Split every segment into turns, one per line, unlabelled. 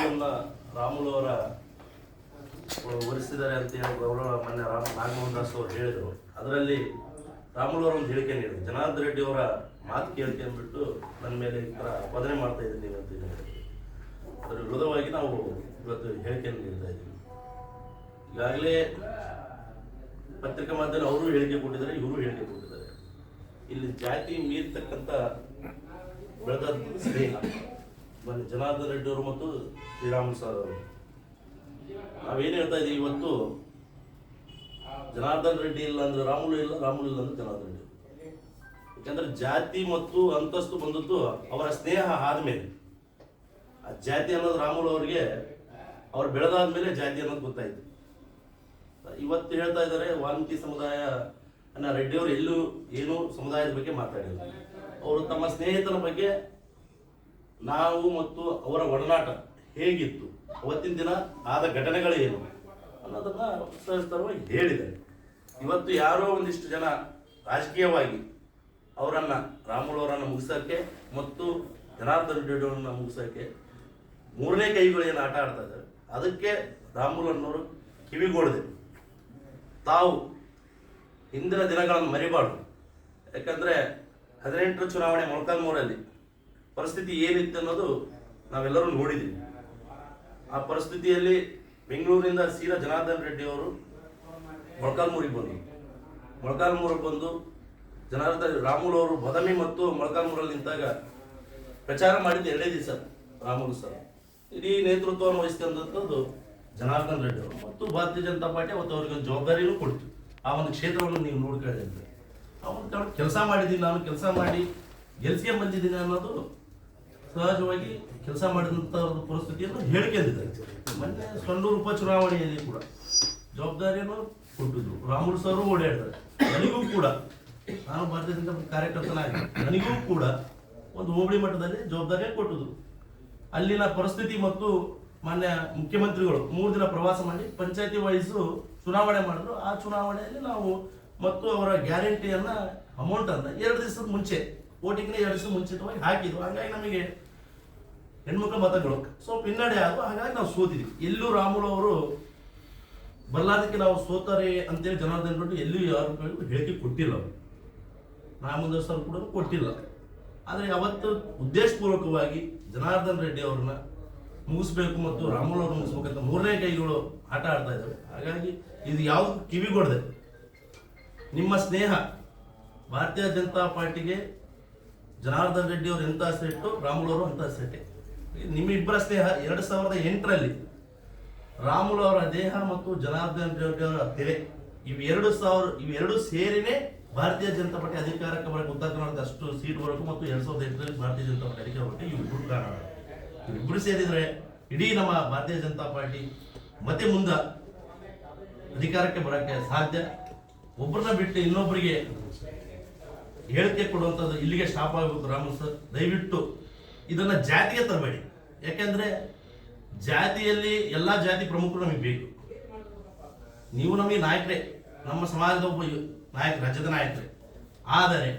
ವಿಡಿಯೋವನ್ನು ರಾಮುಲು ಅವರ ಹೊರಿಸಿದ್ದಾರೆ ಅಂತ ಹೇಳಿ ಅವರು ಮೊನ್ನೆ ನಾಗಮೋಹನ್ ದಾಸ್ ಅವರು ಹೇಳಿದರು. ಅದರಲ್ಲಿ ರಾಮುಲು ಅವರ ಒಂದು ಹೇಳಿಕೆ ನೀಡಿದರು. ಜನಾರ್ದನ್ ರೆಡ್ಡಿ ಅವರ ಮಾತು ಕೇಳಿಕೆ ಅಂದ್ಬಿಟ್ಟು ನನ್ನ ಮೇಲೆ ಈ ಥರ ಆಪಾದನೆ ಮಾಡ್ತಾ ಇದ್ದೀನಿ ಅಂತ ಹೇಳಿ ಅದರ ವಿರೋಧವಾಗಿ ನಾವು ಇವತ್ತು ಹೇಳಿಕೆಯನ್ನು ನೀಡ್ತಾ ಇದ್ದೀವಿ. ಈಗಾಗಲೇ ಪತ್ರಿಕಾ ಮಾಧ್ಯಮ ಅವರು ಹೇಳಿಕೆ ಕೊಟ್ಟಿದ್ದಾರೆ, ಇವರು ಹೇಳಿಕೆ ಕೊಟ್ಟಿದ್ದಾರೆ. ಇಲ್ಲಿ ಜಾತಿ ಮೀರ್ತಕ್ಕಂಥ ಬೆಳೆದಂಥ ಸ್ನೇಹ ಜನಾರ್ದನ್ ರೆಡ್ಡಿ ಅವರು ಮತ್ತು ಶ್ರೀರಾಮುಲು ಸರ್ ಅವರು. ನಾವೇನು ಹೇಳ್ತಾ ಇದ್ದೀವಿ, ಇವತ್ತು ಜನಾರ್ದನ್ ರೆಡ್ಡಿ ಇಲ್ಲ ಅಂದ್ರೆ ರಾಮುಲು ಇಲ್ಲ, ರಾಮುಲು ಇಲ್ಲ ಅಂದ್ರೆ ಜನಾರ್ದನ್ ರೆಡ್ಡಿ. ಯಾಕಂದ್ರೆ ಜಾತಿ ಮತ್ತು ಅಂತಸ್ತು ಬಂದದ್ದು ಅವರ ಸ್ನೇಹ ಆದ್ಮೇಲೆ. ಆ ಜಾತಿ ಅನ್ನೋದು ರಾಮುಲು ಅವರಿಗೆ ಅವ್ರು ಬೆಳೆದಾದ್ಮೇಲೆ ಜಾತಿ ಅನ್ನೋದು ಗೊತ್ತಾಯ್ತು. ಇವತ್ತು ಹೇಳ್ತಾ ಇದ್ದಾರೆ ವಾಲ್ಮೀಕಿ ಸಮುದಾಯ ಅನ್ನ ರೆಡ್ಡಿ ಅವರು ಎಲ್ಲೂ ಏನು ಸಮುದಾಯದ ಬಗ್ಗೆ ಮಾತಾಡಿಲ್ಲ. ಅವರು ತಮ್ಮ ಸ್ನೇಹಿತನ ಬಗ್ಗೆ ನಾವು ಮತ್ತು ಅವರ ಒಡನಾಟ ಹೇಗಿತ್ತು, ಅವತ್ತಿನ ದಿನ ಆದ ಘಟನೆಗಳೇನು ಅನ್ನೋದನ್ನ ಸವಿಸ್ತರವಾಗಿ ಹೇಳಿದ್ದಾರೆ. ಇವತ್ತು ಯಾರೋ ಒಂದಿಷ್ಟು ಜನ ರಾಜಕೀಯವಾಗಿ ಅವರನ್ನ ರಾಮುಲು ಅವರನ್ನು ಮುಗಿಸೋಕ್ಕೆ ಮತ್ತು ಜನಾರ್ದನ್ ರೆಡ್ಡಿ ಅವರನ್ನ ಮುಗಿಸೋಕ್ಕೆ ಮೂರನೇ ಕೈಗಳು ಏನು ಆಟ ಆಡ್ತಾ ಇದ್ದಾರೆ, ಅದಕ್ಕೆ ರಾಮುಲು ಅನ್ನೋರು ಕಿವಿಗೊಡದೆ ತಾವು ಹಿಂದಿನ ದಿನಗಳನ್ನು ಮರಿಬಾರ್ದು. ಯಾಕಂದರೆ 18ರ ಚುನಾವಣೆ ಮೊಳಕಾಲ್ಮೂರಲ್ಲಿ ಪರಿಸ್ಥಿತಿ ಏನಿತ್ತು ಅನ್ನೋದು ನಾವೆಲ್ಲರೂ ನೋಡಿದ್ದೀವಿ. ಆ ಪರಿಸ್ಥಿತಿಯಲ್ಲಿ ಬೆಂಗಳೂರಿನಿಂದ ಸೀದಾ ಜನಾರ್ದನ್ ರೆಡ್ಡಿ ಅವರು ಮೊಳಕಾಲ್ಮೂರಿಗೆ ಬಂದು ರಾಮುಲು ಅವರು ಬದಮಿ ಮತ್ತು ಮೊಳಕಾಲ್ಮೂರಲ್ಲಿ ನಿಂತಾಗ ಪ್ರಚಾರ ಮಾಡಿದ್ದು 2 ದಿವಸ ರಾಮುಲು ಸರ್. ಇಡೀ ನೇತೃತ್ವವನ್ನು ವಹಿಸಿದಂಥದ್ದು ಜನಾರ್ದನ್ ರೆಡ್ಡಿ ಅವರು ಮತ್ತು ಭಾರತೀಯ ಜನತಾ ಪಾರ್ಟಿ ಅವತ್ತು ಅವರಿಗೆ ಒಂದು ಜವಾಬ್ದಾರಿನೂ ಕೊಡ್ತು. ಆ ಒಂದು ಕ್ಷೇತ್ರವನ್ನು ನೀವು ನೋಡ್ಕೊಳ್ಳಿ ಅಂತ ಅವನು ಕೆಲಸ ಮಾಡಿದ್ದೀನಿ, ನಾನು ಕೆಲಸ ಮಾಡಿ ಗೆಲ್ಸಿಗೆ ಬಂದಿದ್ದೀನಿ ಅನ್ನೋದು ಸಹಜವಾಗಿ ಕೆಲಸ ಮಾಡಿದಂಥ ಪರಿಸ್ಥಿತಿಯನ್ನು ಹೇಳಿಕೊಂಡಿದ್ದಾರೆ. ಮೊನ್ನೆ ಸೊಂಡೂರು ಉಪಚುನಾವಣೆಯಲ್ಲಿ ಕೂಡ ಜವಾಬ್ದಾರಿಯನ್ನು ಕೊಟ್ಟಿದ್ರು. ರಾಮುಲು ಸರ್ ಓಡಾಡಿದ್ದಾರೆ. ನನಗೂ ಕೂಡ, ನಾನು ಭಾರತೀಯ ಜನತಾ ಕಾರ್ಯಕರ್ತನಾಗಿ ನನಗೂ ಕೂಡ ಒಂದು ಹೋಬಳಿ ಮಟ್ಟದಲ್ಲಿ ಜವಾಬ್ದಾರಿಯನ್ನು ಕೊಟ್ಟಿದ್ರು. ಅಲ್ಲಿನ ಪರಿಸ್ಥಿತಿ ಮತ್ತು ಮಾನ್ಯ ಮುಖ್ಯಮಂತ್ರಿಗಳು 3 ದಿನ ಪ್ರವಾಸ ಮಾಡಿ ಪಂಚಾಯತಿ ವೈಸು ಚುನಾವಣೆ ಮಾಡಿದ್ರು. ಆ ಚುನಾವಣೆಯಲ್ಲಿ ನಾವು ಮತ್ತು ಅವರ ಗ್ಯಾರಂಟಿಯನ್ನ ಅಮೌಂಟ್ ಅನ್ನ 2 ದಿವಸದ ಮುಂಚೆ ವೋಟಿಂಗ್ನ 2 ದಿವಸ ಮುಂಚಿತವಾಗಿ ಹಾಕಿದ್ವು. ಹಾಗಾಗಿ ನಮಗೆ ಹೆಣ್ಮಕ್ಳ ಮತಗಳು ಸ್ವಲ್ಪ ಹಿನ್ನಡೆ ಆದವು. ಹಾಗಾಗಿ ನಾವು ಸೋತಿದ್ವಿ. ಎಲ್ಲೂ ರಾಮುಲು ಅವರು ಬಲ್ಲಾದಕ್ಕೆ ನಾವು ಸೋತಾರೆ ಅಂತೇಳಿ ಜನಾರ್ದನ್ ರೆಡ್ಡಿ ಎಲ್ಲೂ ಯಾರು ಹೇಳಿಕೆ ಕೊಟ್ಟಿಲ್ಲ. ಅವರು ರಾಮಮೋಹನ್ ಸರ್ ಕೂಡ ಕೊಟ್ಟಿಲ್ಲ. ಆದರೆ ಅವತ್ತು ಉದ್ದೇಶಪೂರ್ವಕವಾಗಿ ಜನಾರ್ದನ್ ರೆಡ್ಡಿ ಅವ್ರನ್ನ ಮುಗಿಸ್ಬೇಕು ಮತ್ತು ರಾಮುಲು ಅವ್ರನ್ನ ಮುಗಿಸ್ಬೇಕಂತ ಮೂರನೇ ಕೈಗಳು ಆಟ ಆಡ್ತಾ ಇದ್ದಾವೆ. ಹಾಗಾಗಿ ಇದು ಯಾವುದು ಕಿವಿಗೊಡದೆ ನಿಮ್ಮ ಸ್ನೇಹ ಭಾರತೀಯ ಜನತಾ ಪಾರ್ಟಿಗೆ ಜನಾರ್ದನ್ ರೆಡ್ಡಿ ಅವರು ಎಂಥ ಸೆಟ್ಟು, ರಾಮುಲು ಅವರು ಅಂತ ಸೆಟ್ಟೆ. ನಿಮ್ಮಿಬ್ಬರ ಸ್ನೇಹ 2008ರಲ್ಲಿ ರಾಮುಲು ಅವರ ದೇಹ ಮತ್ತು ಜನಾರ್ದನ್ ರೆಡ್ಡಿ ಅವರ ತೆರೆ ಇವೆರಡು ಸೇರಿನೇ ಭಾರತೀಯ ಜನತಾ ಪಾರ್ಟಿ ಅಧಿಕಾರಕ್ಕೆ ಬರಕ್ಕೆ ಉತ್ತರ ಕರ್ನಾಟಕ ಅಷ್ಟು ಸೀಟ್ ಬರಬೇಕು ಮತ್ತು 2008ರಲ್ಲಿ ಭಾರತೀಯ ಜನತಾ ಪಾರ್ಟಿ ಅಧಿಕಾರ ಬರಕ್ಕೆ ಇವಿಬ್ಬರು ಕಾರಣ. ಇವಿಬ್ಬರು ಸೇರಿದ್ರೆ ಇಡೀ ನಮ್ಮ ಭಾರತೀಯ ಜನತಾ ಪಾರ್ಟಿ ಮತ್ತೆ ಮುಂದೆ ಅಧಿಕಾರಕ್ಕೆ ಬರೋಕ್ಕೆ ಸಾಧ್ಯ. ಒಬ್ಬರನ್ನ ಬಿಟ್ಟು ಇನ್ನೊಬ್ಬರಿಗೆ ಹೇಳಿಕೆ ಕೊಡುವಂಥದ್ದು ಇಲ್ಲಿಗೆ ಸ್ಟಾಪ್ ಆಗಬೇಕು. ರಾಮುಲು ಸರ್ ದಯವಿಟ್ಟು ಇದನ್ನ ಜಾತಿಗೆ ತರಬೇಡಿ. ಯಾಕೆಂದ್ರೆ ಜಾತಿಯಲ್ಲಿ ಎಲ್ಲ ಜಾತಿ ಪ್ರಮುಖರು ನಮಗೆ ಬೇಕು. ನೀವು ನಮಗೆ ನಾಯಕರೇ, ನಮ್ಮ ಸಮಾಜದ ಒಬ್ಬ ನಾಯಕ, ರಾಜ್ಯದ ನಾಯಕರೇ. ಆದರೆ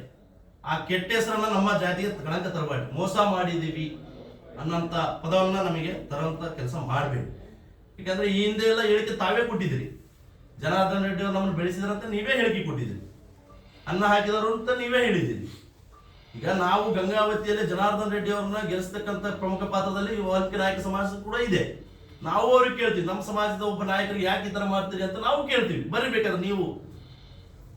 ಆ ಕೆಟ್ಟ ಹೆಸರನ್ನ ನಮ್ಮ ಜಾತಿಗೆ ಕಳಂಕ ತರಬೇಡಿ. ಮೋಸ ಮಾಡಿದ್ದೀವಿ ಅನ್ನೋಂಥ ಪದವನ್ನ ನಮಗೆ ತರುವಂಥ ಕೆಲಸ ಮಾಡಬೇಡಿ. ಯಾಕಂದ್ರೆ ಈ ಹಿಂದೆ ಎಲ್ಲ ಹೇಳಿಕೆ ತಾವೇ ಕೊಟ್ಟಿದ್ದೀರಿ. ಜನಾರ್ದನ್ ರೆಡ್ಡಿ ಅವರು ನಮ್ಮನ್ನು ಬೆಳೆಸಿದ್ರಂತ ನೀವೇ ಹೇಳಿಕೆ ಕೊಟ್ಟಿದ್ದೀರಿ. ಅನ್ನ ಹಾಕಿದವರು ಅಂತ ನೀವೇ ಹೇಳಿದ್ದೀರಿ. ಈಗ ನಾವು ಗಂಗಾವತಿಯಲ್ಲಿ ಜನಾರ್ದನ್ ರೆಡ್ಡಿ ಅವ್ರನ್ನ ಗೆಲ್ಲಿಸ್ತಕ್ಕಂಥ ಪ್ರಮುಖ ಪಾತ್ರದಲ್ಲಿ ವಾಲ್ಮೀಕಿ ನಾಯಕ ಸಮಾಜ ಕೂಡ ಇದೆ. ನಾವು ಅವ್ರಿಗೆ ಕೇಳ್ತೀವಿ, ನಮ್ಮ ಸಮಾಜದ ಒಬ್ಬ ನಾಯಕರಿಗೆ ಯಾಕೆ ಈ ಥರ ಮಾಡ್ತೀರಿ ಅಂತ ನಾವು ಕೇಳ್ತೀವಿ. ಬರೀಬೇಕಾದ್ರೆ ನೀವು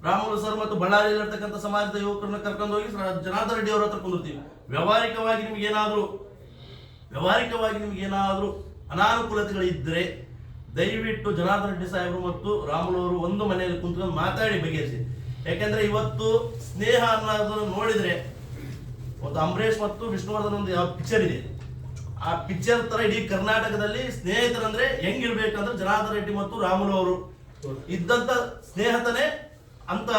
ರಾಮುಲು ಸರ್ ಮತ್ತು ಬಳ್ಳಾರಿಯಲ್ಲಿರ್ತಕ್ಕಂಥ ಸಮಾಜದ ಯುವಕರನ್ನ ಕರ್ಕೊಂಡು ಹೋಗಿ ಜನಾರ್ದನ್ ರೆಡ್ಡಿ ಅವ್ರ ಹತ್ರ ಕುಂದಿರ್ತೀವಿ. ವ್ಯವಹಾರಿಕವಾಗಿ ನಿಮ್ಗೇನಾದರೂ ಅನಾನುಕೂಲತೆಗಳಿದ್ದರೆ ದಯವಿಟ್ಟು ಜನಾರ್ದನ್ ರೆಡ್ಡಿ ಸಾಹೇಬರು ಮತ್ತು ರಾಮುಲು ಅವರು ಒಂದು ಮನೆಯಲ್ಲಿ ಕುಂತ್ಕೊಂಡು ಮಾತಾಡಿ ಬಗೆಹರಿಸಿ. ಯಾಕೆಂದ್ರೆ ಇವತ್ತು ಸ್ನೇಹ ಅನ್ನೋದನ್ನು ನೋಡಿದ್ರೆ ಒಂದು ಅಂಬರೀಷ್ ಮತ್ತು ವಿಷ್ಣುವರ್ಧನ್ ಒಂದು ಯಾವ ಪಿಕ್ಚರ್ ಇದೆ, ಆ ಪಿಕ್ಚರ್ ತರ ಇಡೀ ಕರ್ನಾಟಕದಲ್ಲಿ ಸ್ನೇಹಿತರಂದ್ರೆ ಹೆಂಗಿರ್ಬೇಕಂದ್ರೆ ಜನಾರ್ದನ್ ರೆಡ್ಡಿ ಮತ್ತು ರಾಮುಲು ಅವರು ಇದ್ದಂತ ಸ್ನೇಹತನೇ ಅಂತ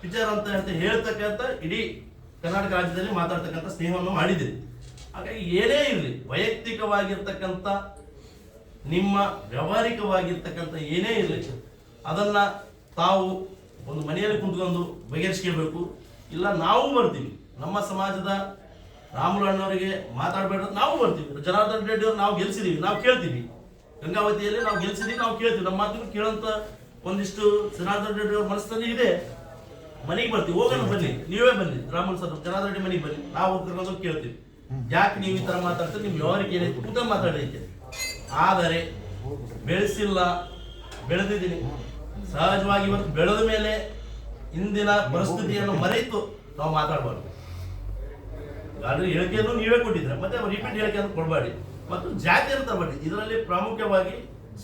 ಪಿಕ್ಚರ್ ಅಂತ ಹೇಳ್ತಕ್ಕಂಥ ಇಡೀ ಕರ್ನಾಟಕ ರಾಜ್ಯದಲ್ಲಿ ಮಾತಾಡ್ತಕ್ಕಂಥ ಸ್ನೇಹವನ್ನು ಮಾಡಿದ್ದೀರಿ. ಹಾಗಾಗಿ ಏನೇ ಇರಲಿ, ವೈಯಕ್ತಿಕವಾಗಿರ್ತಕ್ಕಂಥ ನಿಮ್ಮ ವ್ಯಾವಹಾರಿಕವಾಗಿರ್ತಕ್ಕಂಥ ಏನೇ ಇರಲಿ ಅದನ್ನ ತಾವು ಒಂದು ಮನೆಯಲ್ಲಿ ಕುಂತ್ಕೊಂಡು ಬಗೆಹರಿಸ್ಕೊಳ್ಬೇಕು. ಇಲ್ಲ ನಾವು ಬರ್ತೀವಿ, ನಮ್ಮ ಸಮಾಜದ ರಾಮುಲು ಅಣ್ಣವರಿಗೆ ಮಾತಾಡಬೇಡ್ರೆ ನಾವು ಬರ್ತೀವಿ. ಜನಾರ್ದನ್ ರೆಡ್ಡಿ ಅವ್ರು ನಾವು ಗೆಲ್ಸಿದೀವಿ, ನಾವು ಕೇಳ್ತೀವಿ. ಗಂಗಾವತಿಯಲ್ಲಿ ನಾವು ಗೆಲ್ಸಿದೀವಿ, ನಾವು ಕೇಳ್ತೀವಿ. ನಮ್ಮ ಮಾತನ್ನು ಕೇಳೋಂಥ ಒಂದಿಷ್ಟು ಜನಾರ್ದನ್ ರೆಡ್ಡಿ ಅವ್ರ ಮನಸ್ಸಿನಲ್ಲಿ ಇದೆ. ಮನೆಗೆ ಬರ್ತೀವಿ, ಹೋಗೋಣ ಬನ್ನಿ, ನೀವೇ ಬನ್ನಿ ರಾಮುಲು ಸರ್ ಜನಾರ್ದನ್ ರೆಡ್ಡಿ ಮನೆಗೆ ಬನ್ನಿ, ನಾವು ಕರ್ಕೊಂಡು ಕೇಳ್ತೀವಿ. ಯಾಕೆ ನೀವು ಈ ತರ ಮಾತಾಡ್ತೀರಿ, ನಿಮ್ ವ್ಯವಹಾರಕ್ಕೆ ಏನೈತೆ ಕೂತ ಮಾತಾಡಲಿಕ್ಕೆ. ಆದರೆ ಬೆಳೆಸಿಲ್ಲ, ಬೆಳೆದಿದ್ದೀನಿ. ಸಹಜವಾಗಿ ಇವತ್ತು ಬೆಳೆದ ಮೇಲೆ ಇಂದಿನ ಪರಿಸ್ಥಿತಿಯನ್ನು ಮರೆತು ನಾವು ಮಾತಾಡಬಾರ್ದು. ಆದ್ರೆ ಹೇಳಿಕೆಯನ್ನು ನೀವೇ ಕೊಟ್ಟಿದ್ರೆ ಮತ್ತೆ ರಿಪೀಟ್ ಹೇಳಿಕೆಯನ್ನು ಕೊಡಬೇಡಿ ಮತ್ತು ಜಾತಿಯನ್ನು ತರಬೇಡಿ. ಇದರಲ್ಲಿ ಪ್ರಾಮುಖ್ಯವಾಗಿ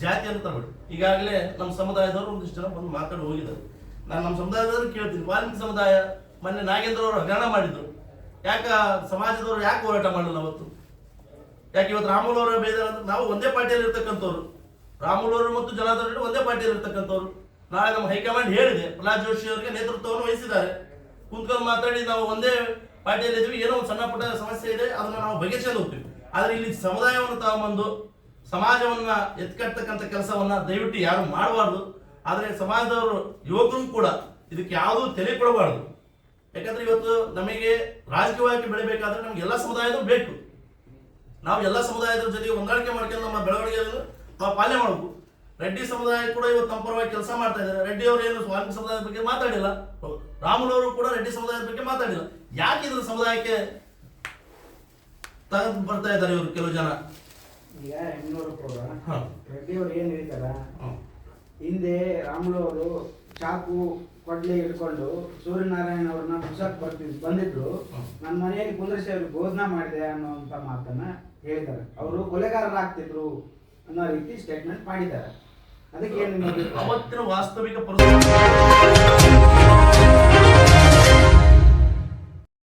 ಜಾತಿಯನ್ನು ತರಬೇಡಿ. ಈಗಾಗಲೇ ನಮ್ಮ ಸಮುದಾಯದವರು ಒಂದಿಷ್ಟು ಜನ ಬಂದು ಮಾತಾಡಿ ಹೋಗಿದ್ದಾರೆ. ನಾನು ನಮ್ಮ ಸಮುದಾಯದವರು ಕೇಳ್ತೀನಿ, ವಾಲ್ಮೀಕಿ ಸಮುದಾಯ ಮೊನ್ನೆ ನಾಗೇಂದ್ರ ಅವರು ಹಗರಣ ಮಾಡಿದ್ರು, ಯಾಕೆ ಸಮಾಜದವರು ಯಾಕೆ ಹೋರಾಟ ಮಾಡಲಿಲ್ಲ ಅವತ್ತು? ಯಾಕೆ ಇವತ್ತು ರಾಮುಲು ಅವರ ಬೇಜಾರ ಅಂದ್ರೆ ನಾವು ಒಂದೇ ಪಾರ್ಟಿಯಲ್ಲಿ ಇರ್ತಕ್ಕಂಥವ್ರು, ರಾಮುಲು ಅವರು ಮತ್ತು ಜನಾರ್ದನ್ ರೆಡ್ಡಿ ಒಂದೇ ಪಾರ್ಟಿಯಲ್ಲಿ ಇರ್ತಕ್ಕಂಥವ್ರು. ನಾಳೆ ನಮ್ಮ ಹೈಕಮಾಂಡ್ ಹೇಳಿದೆ, ಪ್ರಹ್ಲಾದ್ ಜೋಶಿ ಅವರಿಗೆ ನೇತೃತ್ವವನ್ನು ವಹಿಸಿದ್ದಾರೆ. ಕುಂತ್ಕೊಂಡು ಮಾತಾಡಿ ನಾವು ಒಂದೇ ಪಾರ್ಟಿಯಲ್ಲಿ ಇದ್ವಿ, ಏನೋ ಒಂದು ಸಣ್ಣ ಪುಟ್ಟ ಸಮಸ್ಯೆ ಇದೆ, ಅದನ್ನ ನಾವು ಬಗೆಹರಿಸಲು ಹೋಗ್ತೀವಿ. ಆದ್ರೆ ಇಲ್ಲಿ ಸಮುದಾಯವನ್ನು ತಗೊಂಬಂದು ಸಮಾಜವನ್ನ ಎತ್ಕಟ್ಟತಕ್ಕಂಥ ಕೆಲಸವನ್ನ ದಯವಿಟ್ಟು ಯಾರು ಮಾಡಬಾರ್ದು. ಆದ್ರೆ ಸಮಾಜದವರು ಯುವಕರು ಕೂಡ ಇದಕ್ಕೆ ಯಾವುದೂ ತಲೆ ಕೊಡಬಾರ್ದು. ಯಾಕಂದ್ರೆ ಇವತ್ತು ನಮಗೆ ರಾಜಕೀಯವಾಗಿ ಬೆಳಿಬೇಕಾದ್ರೆ ನಮ್ಗೆ ಎಲ್ಲ ಸಮುದಾಯದವರು ಬೇಕು. ನಾವು ಎಲ್ಲ ಸಮುದಾಯದ ಜೊತೆಗೆ ಹೊಂದಾಣಿಕೆ ಮಾಡ್ಕೊಂಡು ನಮ್ಮ ಬೆಳವಣಿಗೆಯನ್ನು ನಾವು ಪಾಲನೆ ಮಾಡಬೇಕು. ರೆಡ್ಡಿ ಸಮುದಾಯ ಕೂಡ ಇವತ್ತು ನಮ್ಮ ಪರವಾಗಿ ಕೆಲಸ ಮಾಡ್ತಾ ಇದ್ದಾರೆ. ರೆಡ್ಡಿ ಅವರು ಏನು ವಾಲ್ಮೀಕಿ ಸಮುದಾಯದ ಬಗ್ಗೆ ಮಾತಾಡಿಲ್ಲ, ರಾಮುಲು ಅವರು ಕೂಡ ರೆಡ್ಡಿ ಸಮುದಾಯದ ಬಗ್ಗೆ ಮಾತಾಡಿಲ್ಲ. ಯಾಕೆ ಇದ್ರ ಸಮುದಾಯಕ್ಕೆ ತೆಗೆದು ಬರ್ತಾ ಇದ್ದಾರೆ ಇವರು ಕೆಲವು ಜನ?
ಈಗ ರೆಡ್ಡಿ ಅವರು ಏನ್ ಹೇಳ್ತಾರ, ಹಿಂದೆ ರಾಮುಲು ಅವರು ಚಾಕು ಕೊಡ್ಲಿ ಹಿಡ್ಕೊಂಡು ಸೂರ್ಯನಾರಾಯಣ ಅವ್ರನ್ನ ಮುಸಕ್ ಬಂದಿದ್ರು, ನನ್ನ ಮನೆಯಲ್ಲಿ ಕುಂದ್ರಿಸಿ ಅವ್ರಿಗೆ ಭೋಜನ ಮಾಡಿದೆ ಅನ್ನುವಂತ ಮಾತನ್ನ ಹೇಳಿದ್ದಾರೆ. ಅವರು ಕೊಲೆಗಾರರಾಗ್ತಿದ್ರು ಅನ್ನೋ ರೀತಿ ಸ್ಟೇಟ್ಮೆಂಟ್ ಮಾಡಿದ್ದಾರೆ. ಅದಕ್ಕೆ ಏನು
ಅವತ್ತಿನ ವಾಸ್ತವಿಕ ಪರಿಸ್ಥಿತಿ